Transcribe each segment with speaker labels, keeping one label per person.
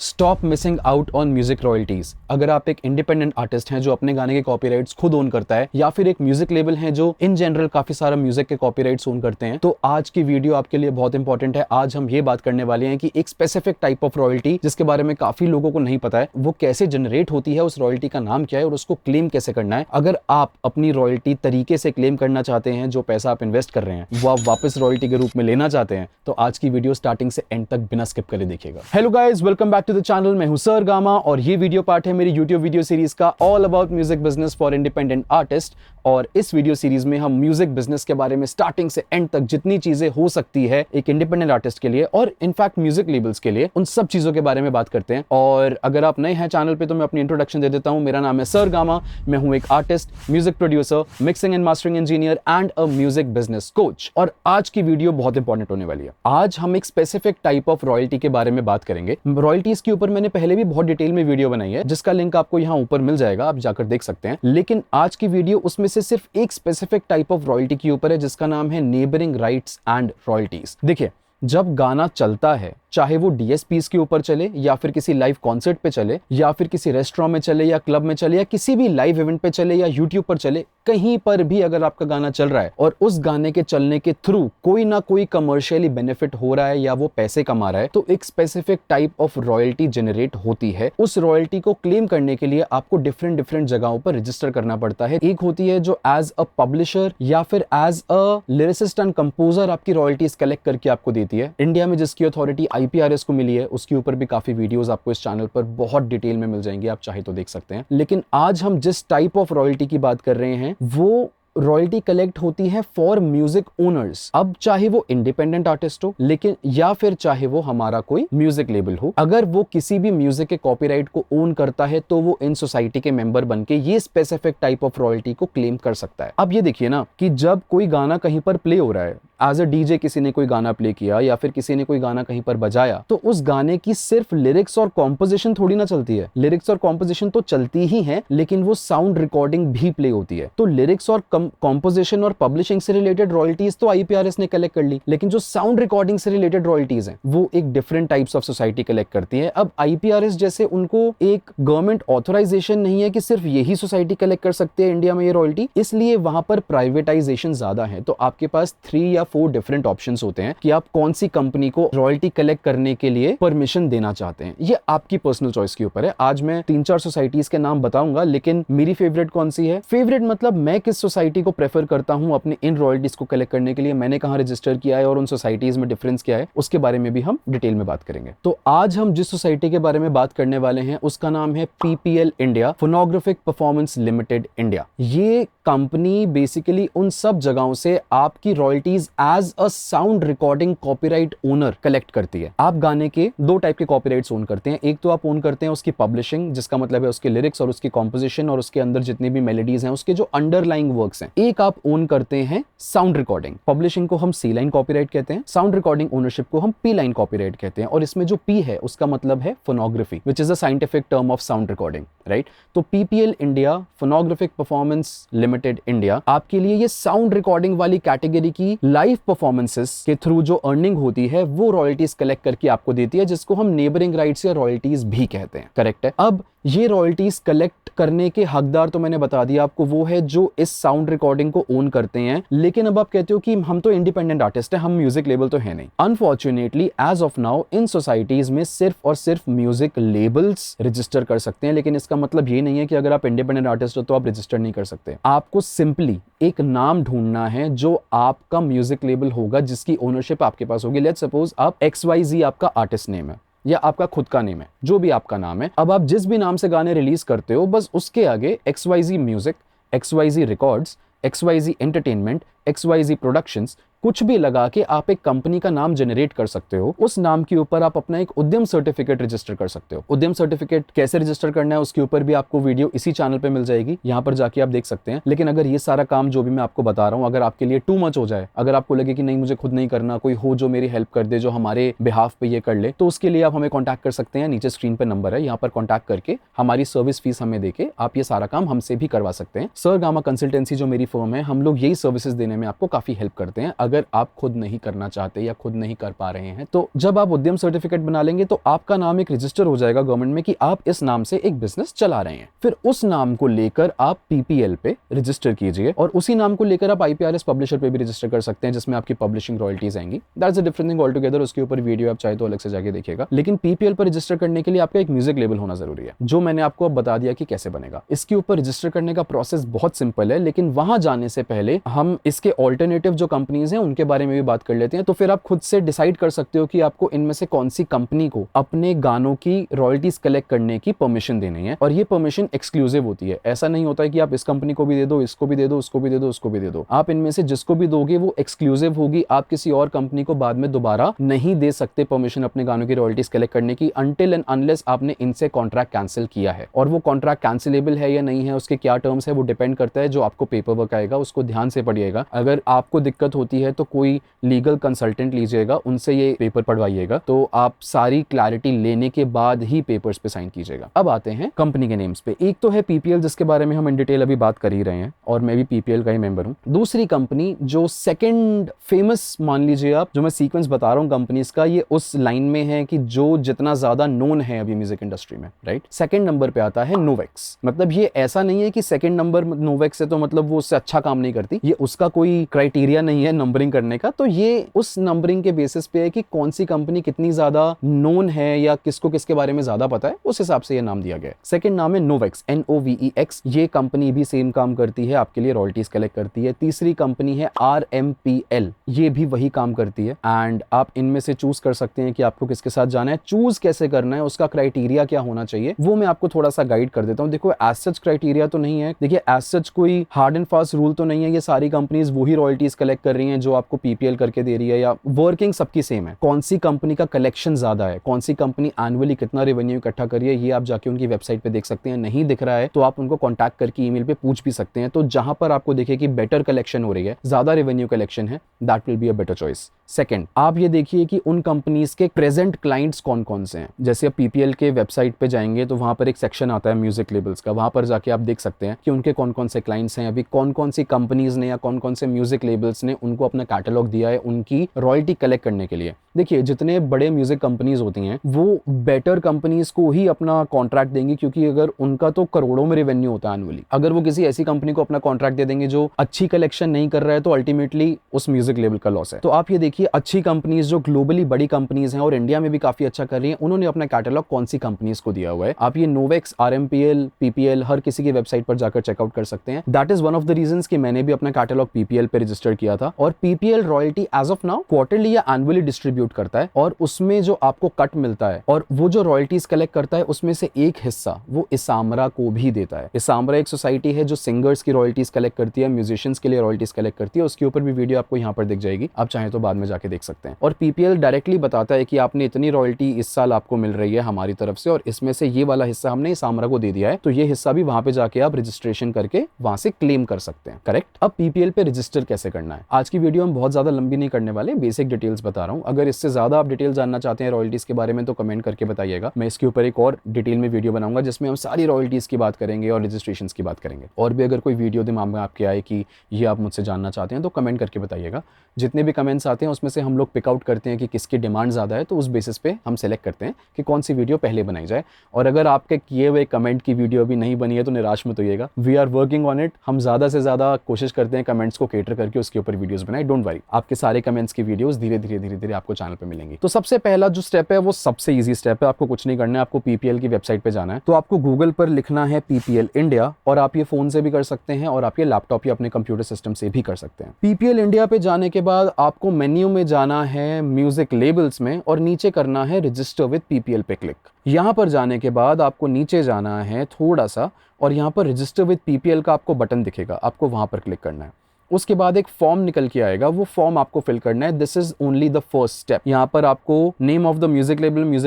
Speaker 1: Stop missing out on music royalties. अगर आप एक इंडिपेंडेंट आर्टिस्ट हैं जो अपने गाने के कॉपीराइट्स खुद ओन करता है, या फिर एक म्यूजिक लेबल है जो इन जनरल काफी सारा म्यूजिक के कॉपीराइट्स ओन करते हैं, तो आज की वीडियो आपके लिए बहुत इंपॉर्टेंट है। आज हम ये बात करने वाले हैं कि एक स्पेसिफिक टाइप ऑफ रॉयल्टी जिसके बारे में काफी लोगों को नहीं पता है, वो कैसे जनरेट होती है, उस रॉयल्टी का नाम क्या है और उसको क्लेम कैसे करना है। अगर आप अपनी रॉयल्टी तरीके से क्लेम करना चाहते हैं, जो पैसा आप इन्वेस्ट कर रहे हैं वो आप वापस रॉयल्टी के रूप में लेना चाहते हैं, तो आज की वीडियो स्टार्टिंग से एंड तक बिना स्किप करे देखिएगा। Hello guys, welcome back to the channel. मैं हूं सर गामा और ये वीडियो पार्ट है मेरी यूट्यूब वीडियो सीरीज का all about music business for independent artist. और इस वीडियो सीरीज में हम म्यूजिक बिजनेस के बारे में स्टार्टिंग से एंड तक जितनी चीजें हो सकती है एक इंडिपेंडेंट आर्टिस्ट के लिए और इनफैक्ट म्यूजिक लेबल्स के लिए, उन सब चीजों के बारे में बात करते हैं। और अगर आप नए हैं चैनल पे तो मैं अपनी इंट्रोडक्शन दे देता हूं। मेरा नाम है सर गामा, मैं हूं एक artist, music producer, mixing and mastering engineer and a music business coach. और आज की वीडियो बहुत इंपॉर्टेंट होने वाली है। आज हम एक स्पेसिफिक टाइप ऑफ रॉयल्टी के बारे में बात करेंगे। रॉयल्टीज के ऊपर मैंने पहले भी बहुत डिटेल में वीडियो बनाई है, जिसका लिंक आपको यहां ऊपर मिल जाएगा, आप जाकर देख सकते हैं। लेकिन आज की वीडियो उसमें से सिर्फ एक स्पेसिफिक टाइप ऑफ रॉयल्टी के ऊपर है, जिसका नाम है नेबरिंग राइट्स एंड रॉयल्टीज। देखिए, जब गाना चलता है, चाहे वो डीएसपीज के ऊपर चले या फिर किसी लाइव कॉन्सर्ट पे चले या फिर किसी रेस्टोरेंट में चले या क्लब में चले या किसी भी लाइव इवेंट पे चले या यूट्यूब पर चले, कहीं पर भी अगर आपका गाना चल रहा है और उस गाने के चलने के थ्रू कोई ना कोई कमर्शियली बेनिफिट हो रहा है या वो पैसे कमा रहा है, तो एक specific type of royalty generate होती है। उस रॉयल्टी को क्लेम करने के लिए आपको डिफरेंट जगहों पर रजिस्टर करना पड़ता है। एक होती है जो एज अ पब्लिशर या फिर as a lyricist and composer आपकी रॉयल्टीज कलेक्ट करके आपको देती है। इंडिया में जिसकी अथॉरिटी आईपीआरएस को मिली है, उसके ऊपर भी काफी वीडियोस आपको इस चैनल पर बहुत डिटेल में मिल जाएंगे, आप चाहे तो देख सकते हैं। लेकिन आज हम जिस टाइप ऑफ रॉयल्टी की बात कर रहे हैं वो रॉयल्टी कलेक्ट होती है फॉर म्यूजिक ओनर्स। अब चाहे वो इंडिपेंडेंट आर्टिस्ट हो, लेकिन या फिर चाहे वो हमारा कोई म्यूजिक लेबल हो, अगर वो किसी भी म्यूजिक के कॉपीराइट को ओन करता है तो वो इन सोसाइटी के मेंबर बनके ये स्पेसिफिक टाइप ऑफ रॉयल्टी को क्लेम कर सकता है। अब ये देखिए ना कि जब कोई गाना कहीं पर प्ले हो रहा है, एज अ डीजे किसी ने कोई गाना प्ले किया या फिर किसी ने कोई गाना कहीं पर बजाया, तो उस गाने की सिर्फ लिरिक्स और कॉम्पोजिशन थोड़ी ना चलती है। लिरिक्स और कॉम्पोजिशन तो चलती ही है, लेकिन वो साउंड रिकॉर्डिंग भी प्ले होती है। तो लिरिक्स और कॉम्पोजिशन और पब्लिशिंग से रिलेटेड रॉयल्टीज तो आईपीआरएस ने कलेक्ट कर ली, लेकिन जो साउंड रिकॉर्डिंग से रिलेटेड रॉयल्टीज हैं वो एक different types of society collect करती है। अब आईपीआरएस जैसे उनको एक गवर्नमेंट ऑथराइजेशन नहीं है कि सिर्फ यही सोसाइटी कलेक्ट कर सकते हैं इंडिया में ये रॉयल्टी, इसलिए वहां पर प्राइवेटाइजेशन ज्यादा है। तो आपके पास 3 या 4 डिफरेंट ऑप्शंस होते हैं कि आप कौन सी कंपनी को रॉयल्टी कलेक्ट करने के लिए परमिशन देना चाहते हैं। ये आपकी पर्सनल चॉइस के ऊपर है। आज मैं 3-4 सोसाइटीज के नाम बताऊंगा, लेकिन मेरी फेवरेट कौन सी है, फेवरेट मतलब मैं किस सोसाइटी को प्रेफर करता हूं अपने इन रॉयल्टीज को कलेक्ट करने के लिए, मैंने कहां रजिस्टर किया है और उन सोसाइटीज में डिफरेंस क्या है, उसके बारे में भी हम डिटेल में बात करेंगे। तो आज हम जिस सोसाइटी के बारे में बात करने वाले हैं उसका नाम है PPL India, phonographic performance limited India. ये कंपनी बेसिकली उन सब जगहों से आपकी royalties as a sound recording copyright owner collect करती है। आप गाने के 2 टाइप के कॉपीराइट्स ओन करते हैं। एक तो आप ओन करते हैं उसकी पब्लिशिंग, जिसका मतलब है उसके लिरिक्स और उसकी कॉम्पोजिशन और उसके अंदर जितनी भी मेलोडीज हैं, उसके जो अंडरलाइंग वर्क्स हैं। एक आप ओन करते हैं साउंड रिकॉर्डिंग। पब्लिशिंग को हम सी लाइन कॉपीराइट कहते हैं, साउंड रिकॉर्डिंग ओनरशिप को हम पी लाइन कॉपीराइट कहते हैं। और इसमें जो पी है उसका मतलब है phonography, which is a scientific term of sound recording, right. तो PPL India, phonographic performance limited India, आपके लिए ये साउंड रिकॉर्डिंग वाली कैटेगरी की लाइव परफॉर्मेंसेस के थ्रू जो अर्निंग होती है वो रॉयल्टीज कलेक्ट करके आपको देती है, जिसको हम नेबरिंग राइट्स या रॉयल्टीज भी कहते हैं, करेक्ट है। अब ये रॉयल्टीज कलेक्ट करने के हकदार तो मैंने बता दिया आपको, वो है जो इस साउंड रिकॉर्डिंग को ओन करते हैं। लेकिन अब आप कहते हो कि हम तो इंडिपेंडेंट आर्टिस्ट हैं, हम म्यूजिक लेबल तो है नहीं। अनफॉर्चुनेटली एज ऑफ नाउ इन सोसाइटीज में सिर्फ और सिर्फ म्यूजिक लेबल्स रजिस्टर कर सकते हैं, लेकिन इसका मतलब ये नहीं है कि अगर आप इंडिपेंडेंट आर्टिस्ट हो तो आप रजिस्टर नहीं कर सकते। आपको सिंपली एक नाम ढूंढना है जो आपका म्यूजिक लेबल होगा, जिसकी ओनरशिप आपके पास होगी। लेट्स सपोज आप XYZ आपका आर्टिस्ट नेम है या आपका खुद का नेम है, जो भी आपका नाम है। अब आप जिस भी नाम से गाने रिलीज करते हो, बस उसके आगे XYZ music, XYZ records, XYZ entertainment, XYZ productions कुछ भी लगा के आप एक कंपनी का नाम जनरेट कर सकते हो। उस नाम के ऊपर आप अपना एक उद्यम सर्टिफिकेट रजिस्टर कर सकते हो। उद्यम सर्टिफिकेट कैसे रजिस्टर करना है उसके ऊपर भी आपको वीडियो इसी चैनल पे मिल जाएगी, यहाँ पर जाके आप देख सकते हैं। लेकिन अगर ये सारा काम जो भी मैं आपको बता रहा हूँ अगर आपके लिए टू मच हो जाए, अगर आपको लगे कि नहीं मुझे खुद नहीं करना, कोई हो जो मेरी हेल्प कर दे, जो हमारे बिहाफ पे ये कर ले, तो उसके लिए आप हमें कॉन्टैक्ट कर सकते हैं। नीचे स्क्रीन पर नंबर है, यहाँ पर कॉन्टैक्ट करके हमारी सर्विस फीस हमें देके आप ये सारा काम हमसे भी करवा सकते हैं। सर गामा कंसल्टेंसी जो मेरी फर्म है, हम लोग यही सर्विसेज देने में आपको काफी हेल्प करते हैं। अगर आप खुद नहीं करना चाहते या खुद नहीं कर पा रहे हैं। तो जब आप उद्यम सर्टिफिकेट बना लेंगे तो आपका नाम एक रजिस्टर हो जाएगा गवर्नमेंट में कि आप इस नाम से एक बिजनेस चला रहे हैं। फिर उस नाम को लेकर आप पीपीएल पे रजिस्टर कीजिए और उसी नाम को लेकर आप आईपीआरएस पब्लिशर पे भी रजिस्टर कर सकते हैं, जिसमें आपकी पब्लिशिंग रॉयल्टीज आएंगी। That's a different thing all together. उसके ऊपर वीडियो आप चाहे तो अलग से जाके देखिएगा। लेकिन पीपीएल पर रजिस्टर करने के लिए आपका एक म्यूजिक लेबल होना जरूरी है, जो मैंने आपको अब बता दिया कि कैसे बनेगा। इसके ऊपर रजिस्टर करने का प्रोसेस बहुत सिंपल है, लेकिन वहां जाने से पहले हम इसके ऑल्टरनेटिव जो कंपनीज हैं उनके बारे में भी बात कर लेते हैं। तो फिर आप खुद से डिसाइड कर सकते हो कि आपको इनमें से कौन सी कंपनी को अपने गानों की रॉयल्टीज कलेक्ट करने की परमिशन देनी है। और ये परमिशन एक्सक्लूसिव होती है। ऐसा नहीं होता है कि आप इस कंपनी को भी दे दो, इसको भी दे दो, उसको भी दे दो, उसको भी दे दो। आप इनमें से जिसको भी दोगे वो एक्सक्लूसिव होगी। आप किसी और कंपनी को बाद में दोबारा नहीं दे सकते परमिशन अपने गानों की रॉयल्टीज कलेक्ट करने की, अनटिल एंड अनलेस आपने इनसे कॉन्ट्रैक्ट कैंसिल किया है। और वो कॉन्ट्रैक्ट कैंसिलेबल है या नहीं है, उसके क्या टर्म्स है, वो डिपेंड करता है। जो आपको पेपर वर्क आएगा उसको ध्यान से पढ़िएगा। अगर आपको दिक्कत होती है तो कोई लीगल कंसल्टेंट लीजिएगा, उनसे ये पेपर पढ़वाइएगा, तो आप सारी क्लैरिटी लेने के बाद ही पेपर्स पे साइन कीजिएगा। अब आते हैं कंपनी के नेम्स पे। एक तो है पीपीएल, जिसके बारे में हम इन डिटेल अभी बात कर ही रहे हैं और मैं भी पीपीएल का ही मेंबर हूं। दूसरी कंपनी जो सेकंड फेमस मान लीजिए आप, जो मैं सीक्वेंस बता रहा हूं कंपनीज का, ये उस लाइन में है कि जो जितना ज्यादा नोन है अभी म्यूजिक इंडस्ट्री में, राइट। सेकंड नंबर पे आता है नोवेक्स। मतलब ये ऐसा नहीं है कि सेकंड नंबर नोवेक्स है तो मतलब वो उससे अच्छा काम नहीं करती, ये उसका कोई क्राइटेरिया नहीं है नंबरिंग करने का। तो ये उस नंबरिंग के बेसिस पे है कि कौन सी कंपनी कितनी ज्यादा नोन है या किसको किसके बारे में ज्यादा पता है, उस हिसाब से ये नाम दिया गया है। सेकंड नाम है नोवेक्स, NOVEX। ये कंपनी भी सेम काम करती है, आपके लिए रॉयल्टीज कलेक्ट करती है। तीसरी कंपनी है RMPL, ये भी वही काम करती है। एंड आप इनमें से चूज कर सकते हैं कि आपको किसके साथ जाना है। चूज कैसे करना है, उसका क्राइटेरिया क्या होना चाहिए, वो मैं आपको थोड़ा सा गाइड कर देता हूं। देखो एज सच क्राइटेरिया तो नहीं है, देखिए एज सच कोई हार्ड एंड फास्ट रूल तो नहीं है। ये सारी कंपनीज वही रॉयल्टीज कलेक्ट कर रही हैं जो आपको पीपीएल करके दे रही है, या वर्किंग सबकी सेम है। कौन सी कंपनी का कलेक्शन ज्यादा है, कौन सी कंपनी एनुअली कितना रेवेन्यू इकट्ठा कर रही है, ये आप जाके उनकी वेबसाइट पे देख सकते हैं। नहीं दिख रहा है तो आप उनको कॉन्टैक्ट करके ईमेल पे पूछ भी सकते हैं। तो जहां पर आपको देखे कि बेटर कलेक्शन हो रही है, ज्यादा रेवेन्यू कलेक्शन है, that will be a better choice. Second, आप ये देखिए कि उन कंपनीज के प्रेजेंट क्लाइंट्स कौन कौन से हैं। जैसे आप पीपीएल के वेबसाइट पे जाएंगे तो वहां पर एक सेक्शन आता है म्यूजिक लेबल्स का, वहां पर जाके आप देख सकते हैं कि उनके कौन कौन से क्लाइंट्स हैं, अभी कौन कौन सी कंपनीज ने या कौन कौन से म्यूजिक लेबल्स ने उनको अपना कैटलॉग दिया है उनकी रॉयल्टी कलेक्ट करने के लिए। देखिए जितने बड़े म्यूजिक कंपनीज होती हैं वो बेटर कंपनीज को ही अपना कॉन्ट्रैक्ट देंगी, क्योंकि अगर उनका तो करोड़ों में रेवेन्यू होता है एनुअली। अगर वो किसी ऐसी कंपनी को अपना कॉन्ट्रैक्ट दे देंगे जो अच्छी कलेक्शन नहीं कर रहा है, तो अल्टीमेटली उस म्यूजिक लेबल का लॉस है। तो आप ये देखिए अच्छी कंपनीज जो ग्लोबली बड़ी कंपनीज हैं और इंडिया में भी काफी अच्छा कर रही हैं, उन्होंने अपना कैटलॉग कौन सी कंपनीज को दिया हुआ है। आप ये नोवेक्स, RMPL, PPL हर किसी की वेबसाइट पर जाकर चेकआउट कर सकते हैं। That is one of the reasons कि मैंने भी अपना कैटलॉग पीपीएल पे रजिस्टर किया था। और PPL royalty as of now quarterly या एनुअली डिस्ट्रीब्यूट करता है, और उसमें जो आपको कट मिलता है और वो जो रॉयल्टीज कलेक्ट करता है उसमें से एक हिस्सा वो इसामरा को भी देता है। इसामरा एक सोसाइटी है जो सिंगर्स की रॉयल्टीज कलेक्ट करती है, म्यूजिशियंस के लिए रॉयल्टीज कलेक्ट करती है। उसके ऊपर भी वीडियो आपको यहाँ पर दिख जाएगी, आप चाहें तो बाद में जाके देख सकते हैं। और पीपीएल डायरेक्टली बताता है कि आपने इतनी रॉयल्टी इस साल आपको मिल रही है हमारी तरफ से, और इसमें से ये वाला हिस्सा हमने इसामरा को दे दिया है, तो ये हिस्सा भी वहां पे जाके आप रजिस्ट्रेशन करके वहां से क्लेम कर सकते हैं। करेक्ट। अब पीपीएल पे रजिस्टर कैसे करना है, आज की वीडियो हम बहुत ज्यादा लंबी नहीं करने वाले, बेसिक डिटेल्स बता रहा हूं। अगर इससे ज्यादा आप डिटेल जानना चाहते हैं रॉयल्टीज के बारे में तो कमेंट करके बताइएगा, मैं इसके ऊपर एक और डिटेल में वीडियो बनाऊंगा जिसमें हम सारी रॉयल्टीज की बात करेंगे और रजिस्ट्रेशन की बात करेंगे। और भी अगर कोई वीडियो दिमाग में आपके आए कि ये आप मुझसे जानना चाहते हैं तो कमेंट करके बताइएगा। जितने भी कमेंट्स आते हैं उसमें से हम लोग पिकआउट करते हैं कि किसकी डिमांड ज्यादा है, तो उस बेसिस पे हम सेलेक्ट करते हैं कि कौन सी वीडियो पहले बनाई जाए। और अगर आपके किए हुए कमेंट की वीडियो अभी नहीं बनी है तो निराश मत होइएगा, we are working on it. हम ज्यादा से ज्यादा कोशिश करते हैं कमेंट्स को कैटर करके उसके ऊपर वीडियोस बनाए। डोंट वरी, आपके सारे कमेंट्स की वीडियोस धीरे धीरे आपको चैनल पे मिलेंगी। तो सबसे पहला जो स्टेप है वो सबसे इजी स्टेप है, आपको कुछ नहीं करना है, आपको पीपीएल की वेबसाइट पे जाना है। तो आपको गूगल पर लिखना है पीपीएल इंडिया, और आप ये फोन से भी कर सकते हैं और आप ये लैपटॉप या अपने कंप्यूटर सिस्टम से भी कर सकते हैं। पीपीएल इंडिया पे जाने के बाद आपको मेन्यू में जाना है म्यूजिक लेबल्स में, और नीचे करना है रजिस्टर विद पीपीएल पे क्लिक। यहां पर जाने के बाद आपको नीचे जाना है थोड़ा सा, और यहां पर रजिस्टर विद पीपीएल का आपको बटन दिखेगा, आपको वहां पर क्लिक करना है। उसके बाद एक फॉर्म निकल के आएगा, वो फॉर्म आपको फिल करना है। This is only the first step. यहाँ पर आपको name of the music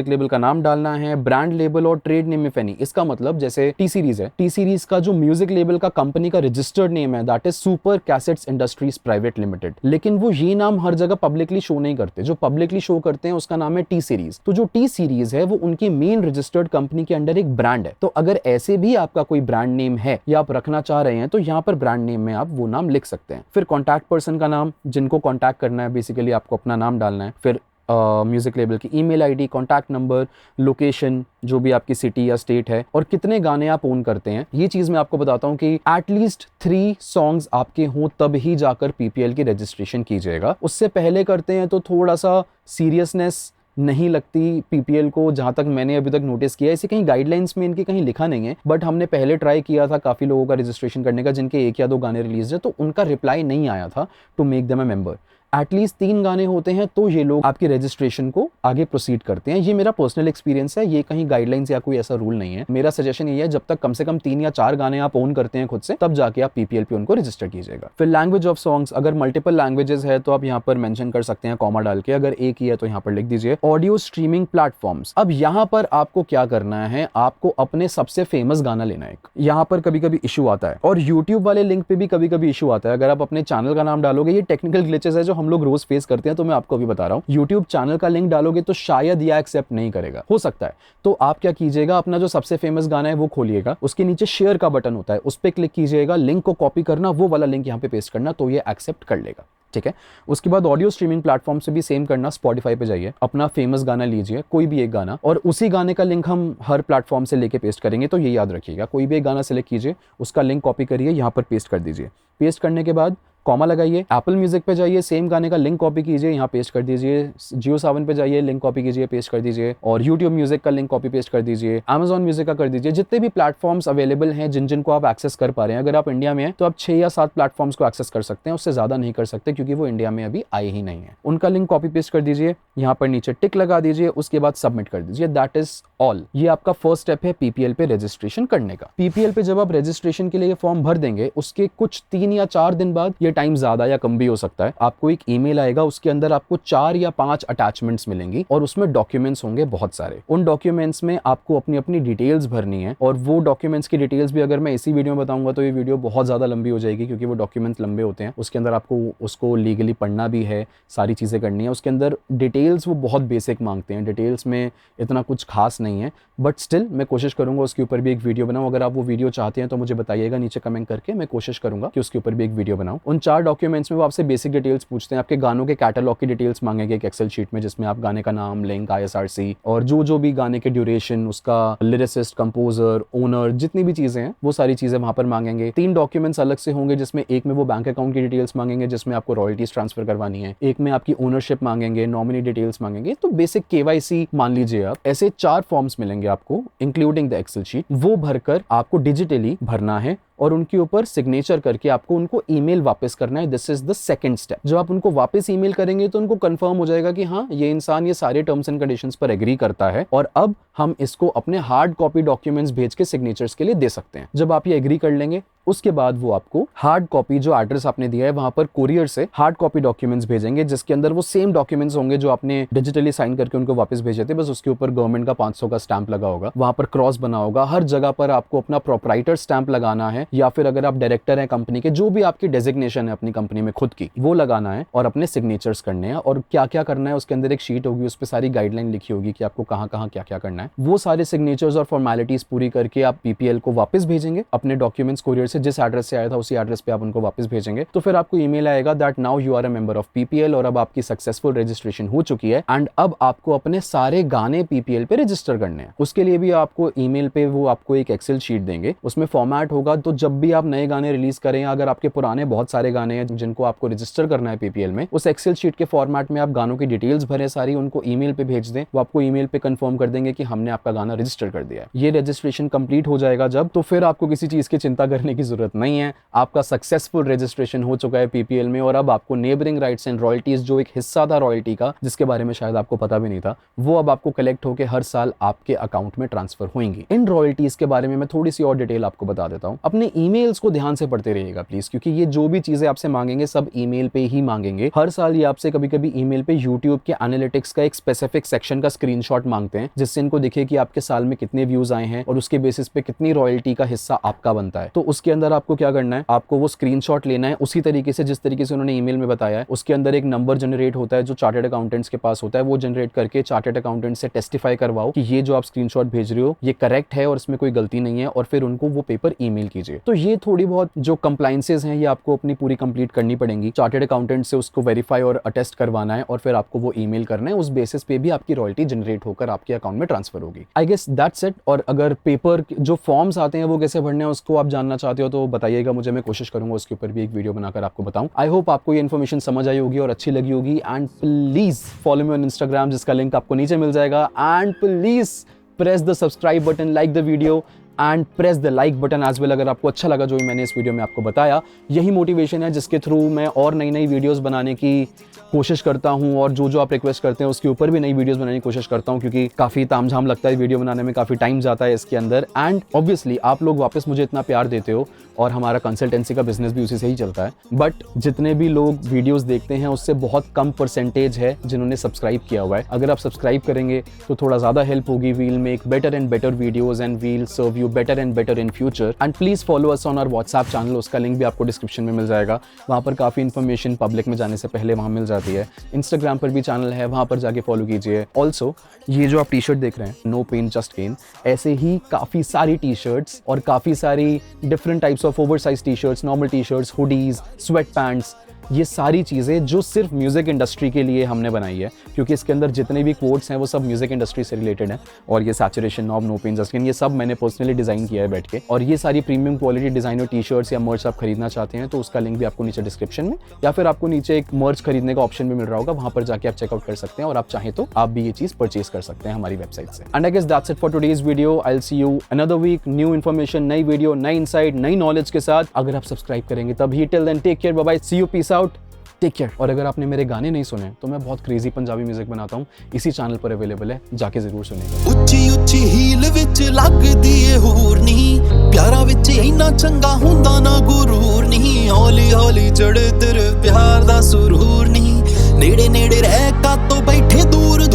Speaker 1: label का नाम डालना है, ब्रांड लेबल और ट्रेड नेम इफ एनी। इसका मतलब जैसे टी सीरीज है, टी सीरीज का जो म्यूजिक लेबल का कंपनी का रजिस्टर्ड नेम है that is super cassettes industries private limited, लेकिन वो ये नाम हर जगह पब्लिकली शो नहीं करते। जो पब्लिकली शो करते हैं उसका नाम है टी सीरीज। तो जो टी सीरीज है वो उनकी मेन रजिस्टर्ड कंपनी के अंडर एक ब्रांड है। तो अगर ऐसे भी आपका कोई ब्रांड नेम है या आप रखना चाह रहे हैं तो यहाँ पर ब्रांड नेम में आप वो नाम लिख सकते हैं। सकते हैं। फिर कॉन्टैक्ट पर्सन का नाम, जिनको कॉन्टैक्ट करना है, बेसिकली आपको अपना नाम डालना है। फिर म्यूज़िक लेबल की email ID, contact number, location, जो भी आपकी सिटी या स्टेट है, और कितने गाने आप ओन करते हैं। ये चीज़ मैं आपको बताता हूँ कि एटलीस्ट 3 सॉन्ग्स आपके हों तब ही जाकर पीपीएल की रजिस्ट्रेशन कीजिएगा। उससे पहले करते हैं तो थोड़ा सा सीरियसनेस नहीं लगती पीपीएल को, जहाँ तक मैंने अभी तक नोटिस किया है। इसे कहीं गाइडलाइंस में इनके कहीं लिखा नहीं है, बट हमने पहले ट्राई किया था काफ़ी लोगों का रजिस्ट्रेशन करने का जिनके 1 या 2 गाने रिलीज है, तो उनका रिप्लाई नहीं आया था to make them a member. At least 3 गाने होते हैं तो ये लोग आपकी रजिस्ट्रेशन को आगे प्रोसीड करते हैं। ये मेरा पर्सनल एक्सपीरियंस है, ये कहीं गाइडलाइंस या कोई ऐसा रूल नहीं है। मेरा सजेशन ये है, जब तक कम से कम 3 या 4 गाने आप ओन करते हैं खुद से, तब जाके आप पीपीएल पे उनको रजिस्टर कीजिएगा। फिर लैंग्वेज ऑफ सॉन्ग्स, अगर मल्टीपल लैंग्वेजेस है तो आप यहाँ पर मेंशन कर सकते हैं कॉमा डाल के, अगर एक ही है तो यहाँ पर लिख दीजिए। ऑडियो स्ट्रीमिंग प्लेटफॉर्म्स, अब यहाँ पर आपको क्या करना है, आपको अपने सबसे फेमस गाना लेना है। यहाँ पर कभी कभी इशू आता है, और यूट्यूब वाले लिंक पे भी कभी कभी इशू आता है। अगर आप अपने चैनल का नाम डालोगे, ये टेक्निकल ग्लिचेस है जो हम लोग रोज फेस करते हैं, तो मैं आपको अभी बता रहा हूं। YouTube चैनल का लिंक डालोगे तो शायद ये एक्सेप्ट नहीं करेगा, हो सकता है। तो आप क्या कीजिएगा, अपना जो सबसे फेमस गाना है वो खोलिएगा, उसके नीचे शेयर का बटन होता है, उस पर क्लिक कीजिएगा, लिंक को कॉपी करना, वो वाला लिंक यहाँ पे पेस्ट करना, तो ये एक्सेप्ट कर लेगा। ठीक है। उसके बाद ऑडियो स्ट्रीमिंग प्लेटफॉर्म से भी सेम करना, स्पॉटिफाई पे जाइए, अपना फेमस गाना लीजिए, कोई भी एक गाना, और उसी गाने का लिंक हम हर प्लेटफॉर्म से लेके पेस्ट करेंगे। तो ये याद रखिएगा, कोई भी एक गाना सेलेक्ट कीजिए, उसका लिंक कॉपी करिए, यहाँ पर पेस्ट कर दीजिए। पेस्ट करने के बाद कॉमा लगाइए, एप्पल म्यूजिक पे जाइए, सेम गाने का लिंक कॉपी कीजिए, यहाँ पेस्ट कर दीजिए। जियो सावन पे जाइए, लिंक कॉपी कीजिए, पेस्ट कर दीजिए। और यूट्यूब म्यूजिक का लिंक कॉपी पेस्ट कर दीजिए, Amazon म्यूजिक का कर दीजिए। जितने भी प्लेटफॉर्म्स अवेलेबल हैं जिन जिनको आप एक्सेस कर पा रहे हैं, अगर आप इंडिया में हैं तो आप 6 या 7 प्लेटफॉर्म्स को एक्सेस कर सकते हैं, उससे ज्यादा नहीं कर सकते क्योंकि वो इंडिया में अभी आए ही नहीं है। उनका लिंक कॉपी पेस्ट कर दीजिए, यहाँ पर नीचे टिक लगा दीजिए, उसके बाद सबमिट कर दीजिए। That is all. ये आपका फर्स्ट स्टेप है पीपीएल पे रजिस्ट्रेशन करने का। पीपीएल पे जब आप रजिस्ट्रेशन के लिए फॉर्म भर देंगे, उसके कुछ 3 या 4 दिन बाद, ये टाइम ज्यादा या कम भी हो सकता है, आपको एक ईमेल आएगा, उसके अंदर आपको 4 या 5 अटैचमेंट्स मिलेंगी और उसमें डॉक्यूमेंट्स होंगे बहुत सारे। उन डॉक्यूमेंट्स में आपको अपनी अपनी डिटेल्स भरनी है, और वो डॉक्यूमेंट्स की डिटेल्स भी अगर मैं इसी वीडियो में बताऊंगा तो ये वीडियो बहुत ज्यादा लंबी हो जाएगी, क्योंकि वो डॉक्यूमेंट्स लंबे होते हैं। उसके अंदर आपको उसको लीगली पढ़ना भी है, सारी चीजें करनी है। उसके अंदर डिटेल्स वो बहुत बेसिक मांगते हैं, डिटेल्स में इतना कुछ खास नहीं है, बट स्टिल मैं कोशिश करूंगा उसके ऊपर भी एक वीडियो बनाऊं। अगर आप वो वीडियो चाहते हैं तो मुझे बताइएगा नीचे कमेंट करके, मैं कोशिश करूंगा कि उसके ऊपर भी एक वीडियो बनाऊं। उन 4 डॉक्यूमेंट्स में वो आपसे बेसिक डिटेल्स पूछते हैं, आपके गानों के कैटलॉग की डिटेल्स मांगेंगे एक एक्सेल शीट में, जिसमें आप गाने का नाम, लिंक, ISRC और जो भी गाने के ड्यूरेशन, उसका लिरिसिस्ट, कंपोजर, ओनर, जितनी भी चीजें हैं वो सारी चीजें वहां पर मांगेंगे। 3 डॉक्यूमेंट्स अलग से होंगे, जिसमें एक में वो बैंक अकाउंट की डिटेल्स मांगेंगे, जिसमें आपको रॉयल्टीज ट्रांसफर करवानी है। एक में आपकी ओनरशिप मांगेंगे, नॉमिनी डिटेल्स मांगेंगे। तो बेसिक KYC मान लीजिए आप। ऐसे 4 फॉर्म्स मिलेंगे आपको, इंक्लूडिंग द एक्सेल शीट। वो भरकर आपको डिजिटली भरना है और उनके ऊपर सिग्नेचर करके आपको उनको ईमेल वापस करना है। This is the second step. जब आप उनको वापस ईमेल करेंगे तो उनको कंफर्म हो जाएगा कि हाँ, ये इंसान ये सारे टर्म्स एंड कंडीशंस पर एग्री करता है, और अब हम इसको अपने हार्ड कॉपी डॉक्यूमेंट्स भेज के सिग्नेचर्स के लिए दे सकते हैं। जब आप ये एग्री कर लेंगे, उसके बाद वो आपको हार्ड कॉपी, जो एड्रेस आपने दिया है वहां पर, कोरियर से हार्ड कॉपी डॉक्यूमेंट्स भेजेंगे, जिसके अंदर वो सेम डॉक्यूमेंट्स होंगे जो आपने डिजिटली साइन करके उनको वापस भेजे थे, बस उसके ऊपर गवर्नमेंट का 500 का स्टैंप लगा होगा, वहां पर क्रॉस बना होगा। हर जगह पर आपको अपना प्रोप्राइटर स्टैंप लगाना है, या फिर अगर आप डायरेक्टर है कंपनी के, जो भी आपकी डेजिग्नेशन है अपनी कंपनी में खुद की, वो लगाना है और अपने सिग्नेचर्स करने हैं। और क्या क्या करना है, उसके अंदर एक शीट होगी, उस पर सारी गाइडलाइन लिखी होगी कि आपको कहाँ कहाँ क्या क्या करना है। वो सारे सिग्नेचर्स और फॉर्मेलिटीज पूरी करके आप पीपीएल को वापस भेजेंगे अपने डॉक्यूमेंट्स कोरियर से। जिस एड्रेस से आया था उसी एड्रेस पे आप उनको वापस भेजेंगे। तो फिर आपको ईमेल आएगा that now you are a member of PPL, और अब आपकी सक्सेसफुल रजिस्ट्रेशन हो चुकी है, एंड अब आपको अपने सारे गाने पीपीएल पे रजिस्टर करने हैं। उसके लिए भी आपको ईमेल पे वो आपको एक एक्सेल शीट देंगे, उसमें फॉर्मेट होगा। तो जब भी आप नए गाने रिलीज करें, अगर आपके पुराने बहुत सारे गाने हैं जिनको आपको रजिस्टर करना है पीपीएल में, उस एक्सेल शीट के फॉर्मेट में आप गानों की डिटेल्स भरें सारी, उनको ईमेल पे भेज दें। वो आपको ईमेल पे कंफर्म कर देंगे कि हमने आपका गाना रजिस्टर कर दिया है। ये रजिस्ट्रेशन कंप्लीट हो जाएगा जब, तो फिर आपको किसी चीज की चिंता करने की जरूरत नहीं है। आपका सक्सेसफुल रजिस्ट्रेशन हो चुका है पीपीएल में, और अब आपको नेबरिंग राइट्स एंड रॉयल्टीज, जो एक हिस्सा था रॉयल्टी का, जिसके बारे में शायद आपको पता भी नहीं था, वो अब आपको कलेक्ट होकर हर साल आपके अकाउंट में ट्रांसफर होंगी। इन रॉयल्टीज के बारे में मैं थोड़ी सी और डिटेल आपको बता देता हूं। अपने ईमेल्स को ध्यान से पढ़ते रहिएगा प्लीज, क्योंकि ये जो भी चीजें आपसे मांगेंगे सब ईमेल पे ही मांगेंगे। हर साल ये आपसे कभी कभी ईमेल पे यूट्यूब के एनालिटिक्स का एक स्पेसिफिक सेक्शन का स्क्रीनशॉट मांगते हैं, जिससे इनको लिखे कि आपके साल में कितने व्यूज आए हैं और उसके बेसिस पे कितनी रॉयल्टी का हिस्सा आपका बनता है। तो उसके अंदर आपको क्या करना है, आपको वो स्क्रीनशॉट लेना है उसी तरीके से जिस तरीके से उन्होंने ईमेल में बताया है। उसके अंदर एक नंबर जनरेट होता है जो चार्टर्ड अकाउंटेंट्स के पास होता है, वो जनरेट करके चार्टर्ड अकाउंटेंट से टेस्टिफाई करवाओ कि ये जो आप स्क्रीनशॉट भेज रहे हो ये करेक्ट है और इसमें कोई गलती नहीं है, और फिर उनको वो पेपर ईमेल कीजिए। तो ये थोड़ी बहुत जो कंप्लायंसेस हैं ये आपको अपनी पूरी कंप्लीट करनी पड़ेंगी। चार्टर्ड अकाउंटेंट से उसको वेरीफाई और अटेस्ट करवाना है और फिर आपको वो ईमेल करना है। उस बेसिस पे भी आपकी रॉयल्टी जनरेट होकर आपके अकाउंट में ट्रांसफर होगी। I guess that's it. और अगर पेपर जो फॉर्म्स आते हैं वो कैसे भरने हैं उसको आप जानना चाहते हो तो बताइएगा मुझे, मैं कोशिश करूंगा उसके ऊपर भी एक वीडियो बनाकर आपको बताऊं। आई होप आपको ये इन्फॉर्मेशन समझ आई होगी और अच्छी लगी होगी। And please follow me on Instagram जिसका लिंक आपको नीचे मिल जाएगा। And please press the subscribe button, like the video and press the like button as well अगर आपको अच्छा लगा जो मैंने इस वीडियो में आपको बताया। यही मोटिवेशन है जिसके थ्रू मैं और नई नई वीडियोस बनाने की कोशिश करता हूं, और जो आप रिक्वेस्ट करते हैं उसके ऊपर भी नई वीडियोस बनाने की कोशिश करता हूं, क्योंकि काफ़ी तामझाम लगता है वीडियो बनाने में, काफ़ी टाइम जाता है इसके अंदर। एंड ऑब्वियसली आप लोग वापस मुझे इतना प्यार देते हो और हमारा कंसल्टेंसी का बिजनेस भी उसी से ही चलता है। बट जितने भी लोग वीडियोस देखते हैं उससे बहुत कम परसेंटेज है जिन्होंने सब्सक्राइब किया हुआ है। अगर आप सब्सक्राइब करेंगे तो थोड़ा ज़्यादा हेल्प होगी। We'll make better and better videos and we'll serve you better and better in future. And please follow us on our WhatsApp channel, उसका लिंक भी आपको डिस्क्रिप्शन में मिल जाएगा। वहाँ पर काफ़ी इन्फॉर्मेशन पब्लिक में जाने से पहले वहाँ मिल जाती है। इंस्टाग्राम पर भी चैनल है, वहाँ पर जाके फॉलो कीजिए। ऑल्सो ये जो आप टी शर्ट देख रहे हैं, नो पेन जस्ट गेन, ऐसे ही काफ़ी सारी टी शर्ट्स और काफ़ी सारी different types of over size T shirts, normal T shirts, hoodies, sweat pants, ये सारी चीज़ें जो सिर्फ म्यूज़िक इंडस्ट्री के लिए हमने बनाई है, क्योंकि इसके अंदर जितने भी कोट्स हैं वो सब म्यूज़िक इंडस्ट्री से रिलेटेड हैं। और ये saturation knob, no pain just gain, ये सब मैंने पर्सनली डिज़ाइन किया है बैठ के। और ये सारी premium quality designer T shirts या मर्च आप खरीदना चाहते हैं तो उसका लिंक भी आपको नीचे डिस्क्रिप्शन में, या फिर आपको नीचे एक मर्च खरीदने का ऑप्शन भी मिल रहा होगा, वहाँ पर जाके आप चेकआउट कर सकते हैं। और आप चाहें तो आप भी ये चीज़ परचेज कर सकते हैं हमारी वेबसाइट से। And I guess that's it for today's video. I will see you another week, new information, नई वीडियो, नई इनसाइट, नई नॉलेज के साथ। अगर आप सब्सक्राइब करेंगे तभी। Till then take care, bye bye, see you, peace out, take care. और अगर आपने मेरे गाने नहीं सुने तो मैं बहुत क्रेजी पंजाबी म्यूजिक बनाता हूँ, इसी चैनल पर अवेलेबल है, जाके जरूर सुनिएगा।
Speaker 2: ਉੱਚੀ ਉੱਚੀ ਹੀਲ ਵਿੱਚ ਲੱਗਦੀ ਏ ਹੋਰ ਨਹੀਂ, ਪਿਆਰਾਂ ਵਿੱਚ ਇੰਨਾ ਚੰਗਾ ਹੁੰਦਾ ਨਾ ਗੁਰੂਰ ਨਹੀਂ, ਹੌਲੀ ਹੌਲੀ ਚੜ੍ਹੇ ਤੇਰੇ ਪਿਆਰ ਦਾ ਸਰੂਰ ਨਹੀਂ, ਨੇੜੇ ਨੇੜੇ ਰਹਿ ਕਾਤੋਂ ਬੈਠੇ ਦੂਰ